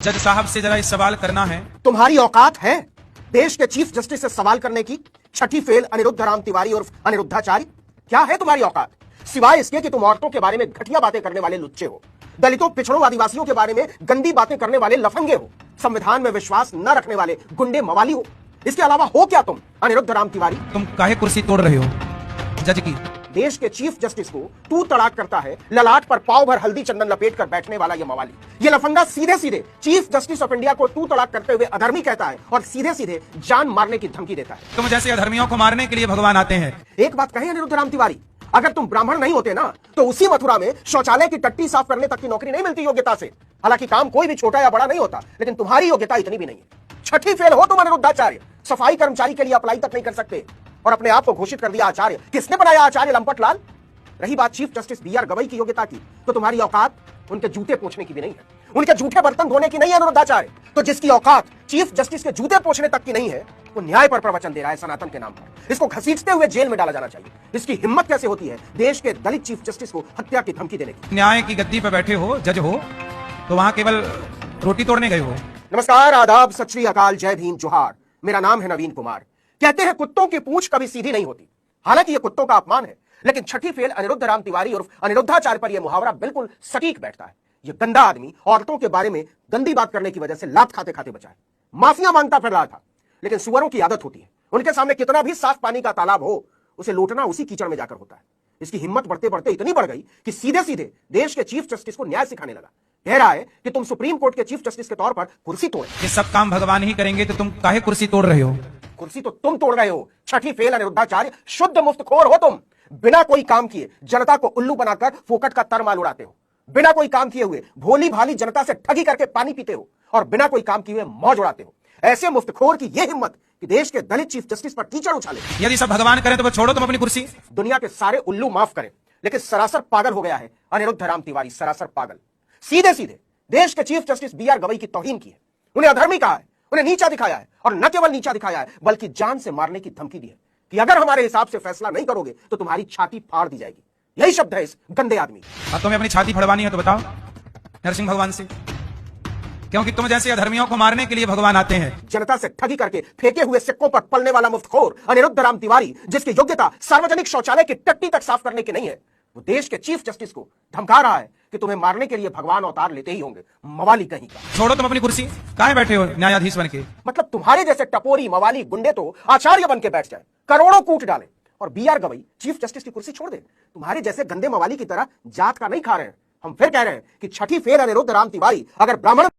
जज साहब से जरा इस सवाल करना है। तुम्हारी औकात है देश के चीफ जस्टिस से सवाल करने की? छठी फेल अनिरुद्ध राम तिवारी और अनिरुद्धाचार्य, क्या है तुम्हारी औकात? सिवाय इसके कि तुम औरतों के बारे में घटिया बातें करने वाले लुच्चे हो, दलितों, पिछड़ों, आदिवासियों के बारे में गंदी बातें करने वाले लफंगे हो, संविधान में विश्वास न रखने वाले गुंडे मवाली हो। इसके अलावा हो क्या तुम, अनिरुद्ध राम तिवारी? तुम काहे कुर्सी तोड़ रहे हो जज की? देश के चीफ जस्टिस को तू तड़ाक करता है, ललाट पर पाव भर हल्दी चंदन लपेट कर बैठने वाला ये मवाली, ये लफंगा सीधे सीधे चीफ जस्टिस ऑफ इंडिया को तू तड़ाक करते हुए अधर्मी कहता है और सीधे सीधे जान मारने की धमकी देता है। तुम जैसे अधर्मियों को मारने के लिए भगवान आते हैं। एक बात कहे अनिरुद्ध राम तिवारी, अगर तुम ब्राह्मण नहीं होते ना तो उसी मथुरा में शौचालय की टट्टी साफ करने तक की नौकरी नहीं मिलती योग्यता से। हालांकि काम कोई भी छोटा या बड़ा नहीं होता, लेकिन तुम्हारी योग्यता इतनी भी नहीं है। छठी फेल हो तुम अनिरुद्धाचार्य, सफाई कर्मचारी के लिए अप्लाई तक नहीं कर सकते और अपने आप को घोषित कर दिया आचार्य। किसने बनाया आचार्य? लंपट लाल। रही बात chief justice B R Gavai की योग्यता की, तो तुम्हारी औकात उनके जूते पोंछने की भी नहीं है, उनके जूठे बर्तन धोने की नहीं है अनिरुद्धाचार्य। तो जिसकी औकात चीफ जस्टिस के जूते पोंछने तक की नहीं है, वो न्याय पर प्रवचन दे रहा है सनातन के नाम पर। इसको घसीटते हुए जेल में डाला जाना चाहिए। इसकी हिम्मत कैसे होती है देश के दलित चीफ जस्टिस को हत्या की धमकी देने की? न्याय की गद्दी पर बैठे हो, जज हो, तो वहां केवल रोटी तोड़ने गए हो। नमस्कार, आदाब, सत श्री अकाल, जय भीम, जोहार। मेरा नाम है नवीन कुमार। कहते हैं कुत्तों की पूंछ कभी सीधी नहीं होती। हालांकि यह कुत्तों का अपमान है, लेकिन छठी फेल अनिरुद्ध राम तिवारी और अनिरुद्धाचार्य पर यह मुहावरा बिल्कुल सटीक बैठता है। यह गंदा आदमी औरतों के बारे में गंदी बात करने की वजह से लात खाते खाते बचा है। माफिया मांगता फिर रहा था, लेकिन सुअरों की आदत होती है, उनके सामने कितना भी साफ पानी का तालाब हो, उसे लूटना उसी कीचड़ में जाकर होता है। इसकी हिम्मत बढ़ते बढ़ते इतनी बढ़ गई कि सीधे सीधे देश के चीफ जस्टिस को न्याय सिखाने लगा। कह रहा है कि तुम सुप्रीम कोर्ट के चीफ जस्टिस के तौर पर कुर्सी तोड़े। ये सब काम भगवान ही करेंगे, तो तुम काहे कुर्सी तोड़ रहे हो? कुर्सी तो तुम तोड़ रहे हो। छठी फेल अनिरुद्धाचार्य, शुद्ध मुफ्तखोर हो तुम। बिना कोई काम किए जनता को उल्लू बनाकर फोकट का तरमाल उड़ाते हो। बिना कोई काम किए हुए भोली भाली जनता से ठगी करके पानी पीते हो और बिना कोई काम किए हुए मौज उड़ाते हो। ऐसे मुफ्तखोर की यह हिम्मत कि देश के दलित चीफ जस्टिस पर कीचड़ उछाले। यदि सब भगवान करें तो बस छोड़ो तुम अपनी कुर्सी। दुनिया के सारे उल्लू माफ करें, लेकिन सरासर पागल हो गया है अनिरुद्ध राम तिवारी, सरासर पागल। सीधे सीधे देश के chief justice B R Gavai की तौहीन की है, उन्हें अधर्मी कहा है, उन्हें नीचा दिखाया है और न केवल नीचा दिखाया है बल्कि जान से मारने की धमकी दी है कि अगर हमारे हिसाब से फैसला नहीं करोगे तो तुम्हारी छाती फाड़ दी जाएगी। यही शब्द है इस गंदे आदमी। अब तुम्हें अपनी छाती फड़वानी है तो बताओ नरसिंह भगवान से, क्योंकि तुम जैसे अधर्मियों को मारने के लिए भगवान आते हैं। जनता से ठगी करके फेंके हुए सिक्कों पर पलने वाला मुफ्तखोर अनिरुद्ध राम तिवारी, जिसकी योग्यता सार्वजनिक शौचालय की टट्टी तक साफ करने की नहीं है, वो देश के चीफ जस्टिस को धमका रहा है कि तुम्हें मारने के लिए भगवान अवतार लेते ही होंगे। मवाली कहीं का। छोड़ो तुम अपनी कुर्सी, काहे बैठे हो न्यायाधीश बन के? मतलब तुम्हारे जैसे टपोरी मवाली गुंडे तो आचार्य बन के बैठ जाए, करोड़ों कूट डाले और B R Gavai chief justice की कुर्सी छोड़ दे। तुम्हारे जैसे गंदे मवाली की तरह जात का नहीं खा रहे हैं। हम फिर कह रहे हैं कि छठी फेल अनिरुद्ध राम तिवारी अगर ब्राह्मण